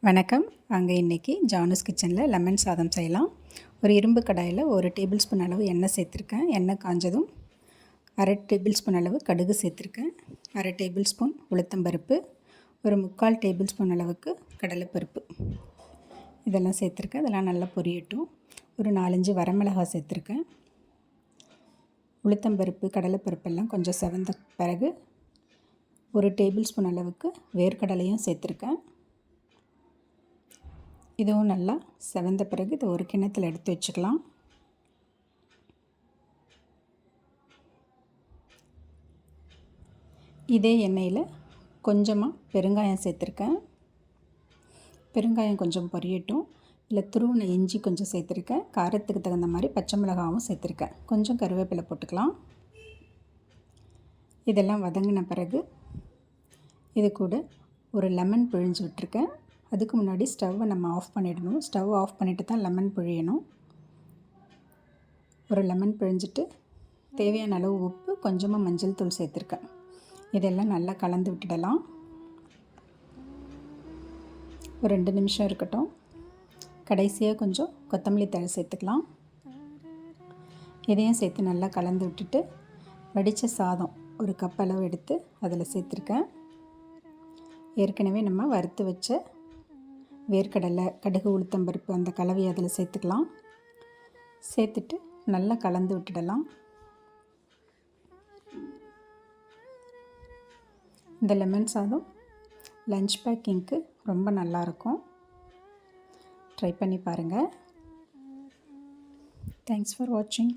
வணக்கம். வாங்க இன்றைக்கி ஜானூஸ் கிச்சனில் லெமன் சாதம் செய்யலாம். ஒரு இரும்பு கடாயில் 1 டேபிள் ஸ்பூன் அளவு எண்ணெய் சேர்த்துருக்கேன். எண்ணெய் காஞ்சதும் 1/2 டேபிள் ஸ்பூன் அளவு கடுகு சேர்த்துருக்கேன். 1/2 டேபிள் ஸ்பூன் உளுத்தம்பருப்பு, ஒரு 3/4 டேபிள் ஸ்பூன் அளவுக்கு கடலைப்பருப்பு இதெல்லாம் சேர்த்துருக்கேன். இதெல்லாம் நல்லா பொரியட்டும். ஒரு 4-5 வரமிளகாய் சேர்த்துருக்கேன். உளுத்தம்பருப்பு கடலைப்பருப்பெல்லாம் கொஞ்சம் செவந்த பிறகு 1 டேபிள் ஸ்பூன் அளவுக்கு வேர்க்கடலையும் சேர்த்துருக்கேன். இதுவும் நல்லா செவந்த பிறகு இதை ஒரு கிண்ணத்தில் எடுத்து வச்சுக்கலாம். இதே எண்ணெயில் கொஞ்சமாக பெருங்காயம் சேர்த்துருக்கேன். பெருங்காயம் கொஞ்சம் பொரியட்டும். இல்லை துருவின இஞ்சி கொஞ்சம் சேர்த்துருக்கேன். காரத்துக்கு தகுந்த மாதிரி பச்சை மிளகாவும் சேர்த்துருக்கேன். கொஞ்சம் கருவேப்பிலை போட்டுக்கலாம். இதெல்லாம் வதங்கின பிறகு இது கூட ஒரு லெமன் பிழிஞ்சு விட்டுருக்கேன். அதுக்கு முன்னாடி ஸ்டவ்வை நம்ம ஆஃப் பண்ணிடணும். ஸ்டவ் ஆஃப் பண்ணிவிட்டு தான் லெமன் பிழியணும். ஒரு லெமன் பிழிஞ்சிட்டு தேவையான அளவு உப்பு, கொஞ்சமாக மஞ்சள் தூள் சேர்த்துருக்கேன். இதெல்லாம் நல்லா கலந்து விட்டுடலாம். ஒரு 2 நிமிஷம் இருக்கட்டும். கடைசியாக கொஞ்சம் கொத்தமல்லி தழை சேர்த்துக்கலாம். இதையும் சேர்த்து நல்லா கலந்து விட்டுட்டு வடித்த சாதம் ஒரு கப் அளவு எடுத்து அதில் சேர்த்துருக்கேன். ஏற்கனவே நம்ம வறுத்து வச்ச வேர்க்கடலை, கடுகு, உளுத்தம்பருப்பு அந்த கலவையை அதில் சேர்த்துக்கலாம். சேர்த்துட்டு நல்லா கலந்து விட்டுடலாம். இந்த லெமன் சாதம் லஞ்ச் பேக்கிங்க்கு ரொம்ப நல்லாயிருக்கும். ட்ரை பண்ணி பாருங்கள். தேங்க்ஸ் ஃபார் வாட்சிங்.